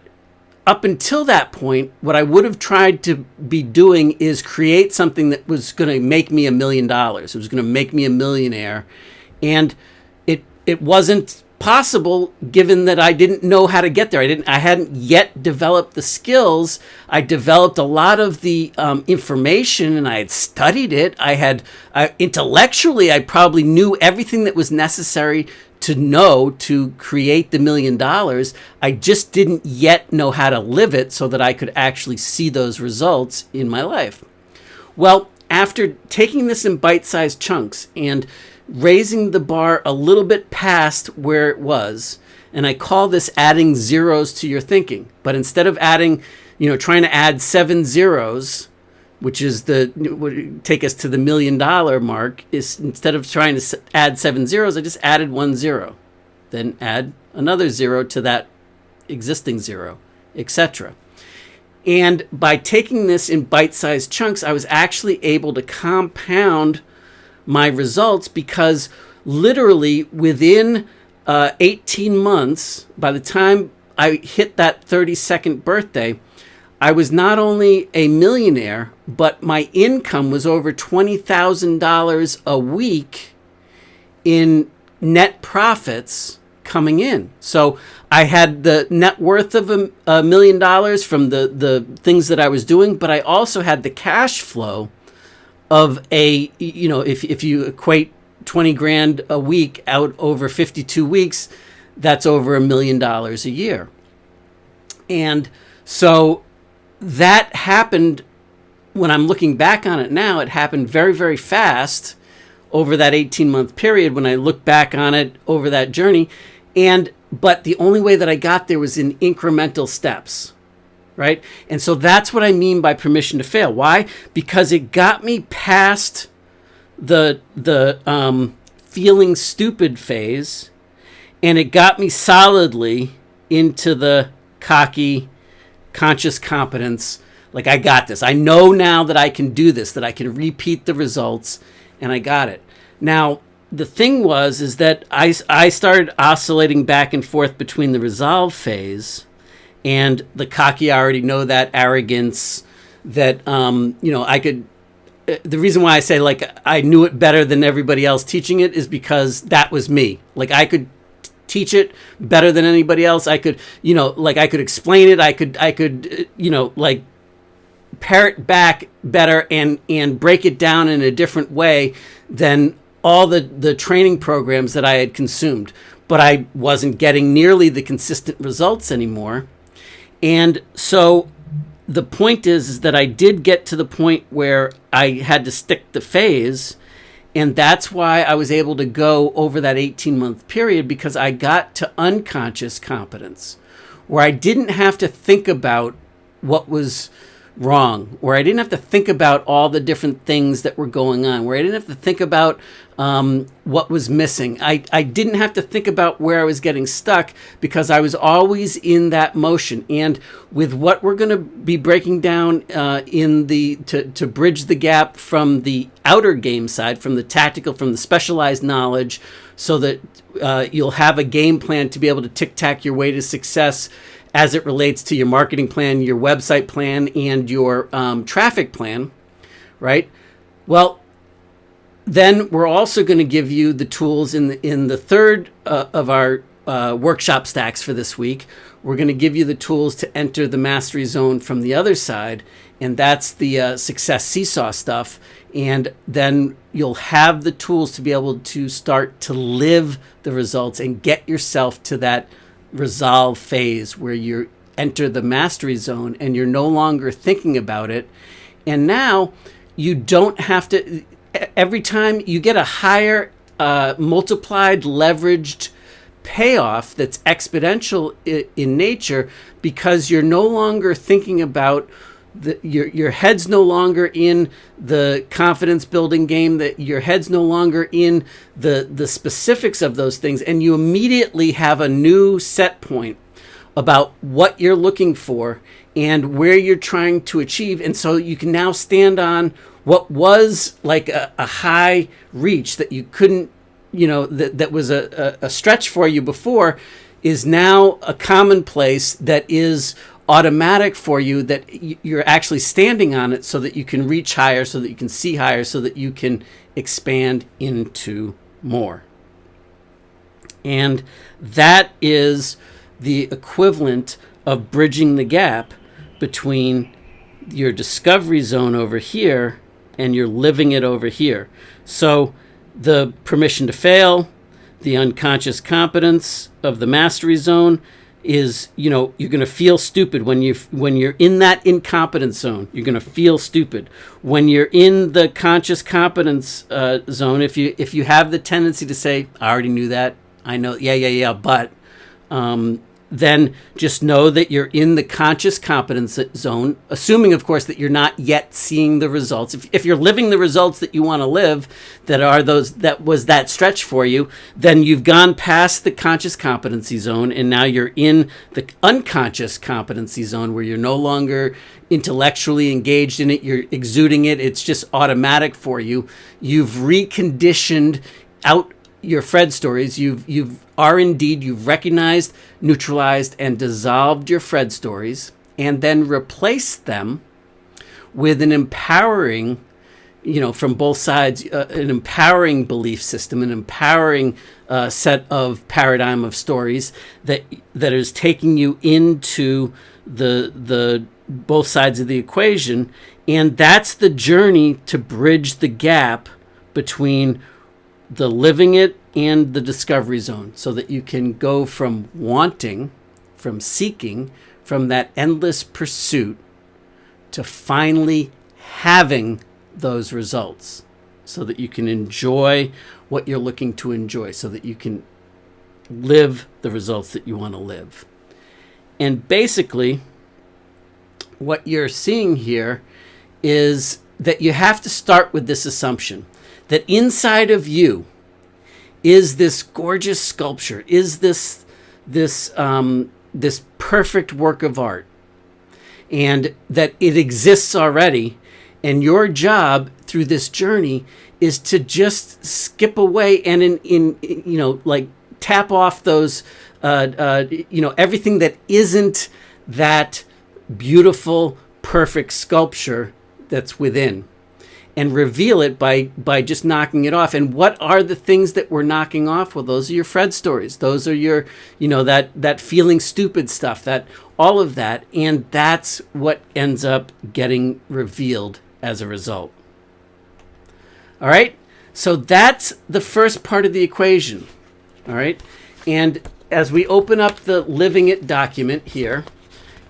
up until that point, what I would have tried to be doing is create something that was going to make me $1 million. It was going to make me a millionaire. And it wasn't possible, given that I didn't know how to get there. I hadn't yet developed the skills. I developed a lot of the information, and I had studied it. Intellectually, I probably knew everything that was necessary to know to create the $1 million. I just didn't yet know how to live it so that I could actually see those results in my life. Well, after taking this in bite-sized chunks and raising the bar a little bit past where it was, and I call this adding zeros to your thinking, but instead of adding, trying to add 7 zeros, which is would take us to the $1 million mark, is instead of trying to add 7 zeros, I just added 1 zero, then add another 0 to that existing 0, etc. And by taking this in bite-sized chunks, I was actually able to compound my results, because literally within 18 months, by the time I hit that 32nd birthday, I was not only a millionaire, but my income was over $20,000 a week in net profits coming in. So I had the net worth of $1 million from the things that I was doing, but I also had the cash flow of if you equate 20 grand a week out over 52 weeks, that's over $1 million a year. And so that happened, when I'm looking back on it now, it happened very, very fast over that 18-month period when I look back on it over that journey. But the only way that I got there was in incremental steps, right? And so that's what I mean by permission to fail. Why? Because it got me past the feeling stupid phase, and it got me solidly into the cocky, conscious competence. Like, I got this. I know now that I can do this, that I can repeat the results, and I got it. Now, the thing is that I started oscillating back and forth between the resolve phase and the cocky, I already know that, arrogance that, I could. The reason why I say, like, I knew it better than everybody else teaching it is because that was me. Like, I could teach it better than anybody else. I could, I could explain it. I could, parrot back better and break it down in a different way than all the training programs that I had consumed. But I wasn't getting nearly the consistent results anymore. And so the point is that I did get to the point where I had to stick the phase. And that's why I was able to go over that 18-month period, because I got to unconscious competence, where I didn't have to think about what was wrong, where I didn't have to think about all the different things that were going on, where I didn't have to think about what was missing. I didn't have to think about where I was getting stuck, because I was always in that motion. And with what we're going to be breaking down to bridge the gap from the outer game side, from the tactical, from the specialized knowledge, so that you'll have a game plan to be able to tic-tac your way to success as it relates to your marketing plan, your website plan, and your traffic plan, right? Well, then we're also going to give you the tools in the third of our workshop stacks for this week. We're going to give you the tools to enter the mastery zone from the other side, and that's the success seesaw stuff. And then you'll have the tools to be able to start to live the results and get yourself to that resolve phase where you enter the mastery zone and you're no longer thinking about it. And now you don't have to, every time you get a higher multiplied, leveraged payoff that's exponential in nature, because you're no longer thinking about your head's no longer in the confidence building game, that your head's no longer in the specifics of those things, and you immediately have a new set point about what you're looking for and where you're trying to achieve. And so you can now stand on what was like a high reach that you couldn't, that was a stretch for you before, is now a commonplace that is automatic for you, that you're actually standing on it so that you can reach higher, so that you can see higher, so that you can expand into more. And that is the equivalent of bridging the gap between your discovery zone over here and your living it over here. So the permission to fail, the unconscious competence of the mastery zone is, you're going to feel stupid when you're in that incompetence zone. You're going to feel stupid when you're in the conscious competence zone. If you have the tendency to say, I already knew that, I know, but then just know that you're in the conscious competence zone, assuming, of course, that you're not yet seeing the results. If you're living the results that you want to live, that was that stretch for you, then you've gone past the conscious competency zone, and now you're in the unconscious competency zone, where you're no longer intellectually engaged in it, you're exuding it, it's just automatic for you. You've reconditioned out your Fred stories. You've recognized, neutralized, and dissolved your Fred stories, and then replaced them with an empowering, from both sides, an empowering belief system, an empowering set of paradigm of stories that is taking you into the both sides of the equation. And that's the journey to bridge the gap between the living it and the discovery zone, so that you can go from wanting, from seeking, from that endless pursuit to finally having those results, so that you can enjoy what you're looking to enjoy, so that you can live the results that you want to live. And basically, what you're seeing here is that you have to start with this assumption that inside of you is this gorgeous sculpture, is this perfect work of art, and that it exists already. And your job through this journey is to just skip away and like tap off those, everything that isn't that beautiful, perfect sculpture that's within, and reveal it by just knocking it off. And what are the things that we're knocking off? Well, those are your Fred stories. Those are your, that feeling stupid stuff, that all of that. And that's what ends up getting revealed as a result. All right. So that's the first part of the equation. All right. And as we open up the Living It document here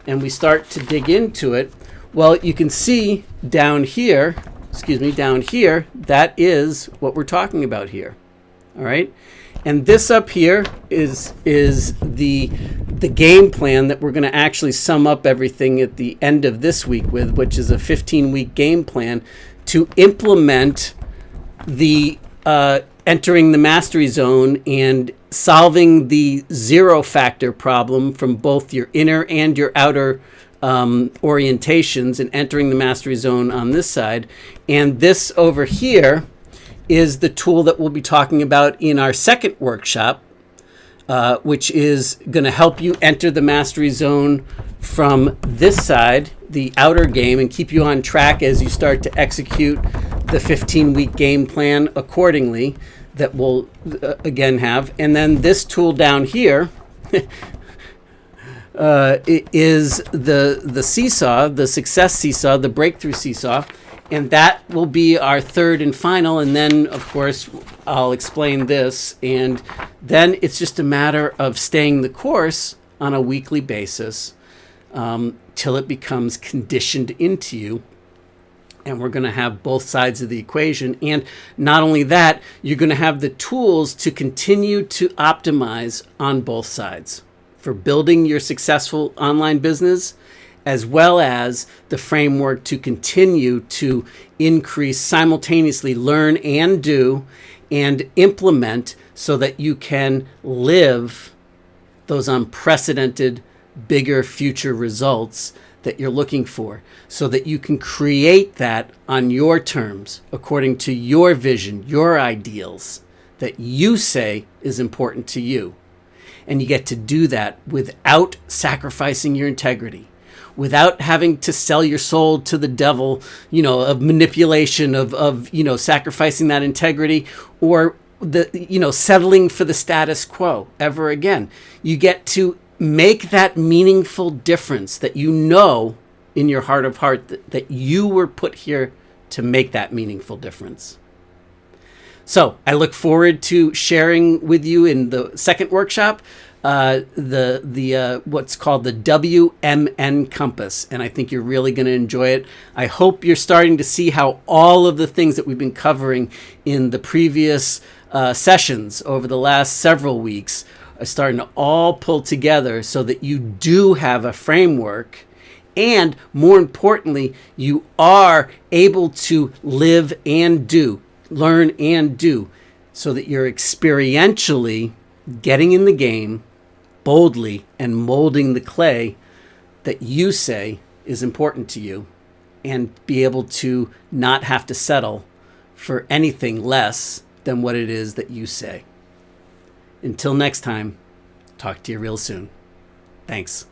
and we start to dig into it, well, you can see down here, that is what we're talking about here. All right. And this up here is the game plan that we're going to actually sum up everything at the end of this week with, which is a 15-week game plan to implement the entering the mastery zone and solving the zero factor problem from both your inner and your outer orientations, and entering the mastery zone on this side. And this over here is the tool that we'll be talking about in our second workshop, which is going to help you enter the mastery zone from this side, the outer game, and keep you on track as you start to execute the 15-week game plan accordingly that we'll again have. And then this tool down here is the seesaw, the success seesaw, the breakthrough seesaw. And that will be our third and final. And then, of course, I'll explain this. And then it's just a matter of staying the course on a weekly basis till it becomes conditioned into you. And we're going to have both sides of the equation. And not only that, you're going to have the tools to continue to optimize on both sides for building your successful online business, as well as the framework to continue to increase, simultaneously learn and do and implement, so that you can live those unprecedented, bigger future results that you're looking for, so that you can create that on your terms, according to your vision, your ideals that you say is important to you. And you get to do that without sacrificing your integrity, without having to sell your soul to the devil, of manipulation, of sacrificing that integrity, or settling for the status quo ever again. You get to make that meaningful difference that in your heart of heart that you were put here to make that meaningful difference. So I look forward to sharing with you in the second workshop the what's called the WMN Compass, and I think you're really going to enjoy it. I hope you're starting to see how all of the things that we've been covering in the previous sessions over the last several weeks are starting to all pull together, so that you do have a framework, and more importantly, you are able to live and do, learn and do, so that you're experientially getting in the game boldly and molding the clay that you say is important to you, and be able to not have to settle for anything less than what it is that you say. Until next time, talk to you real soon. Thanks.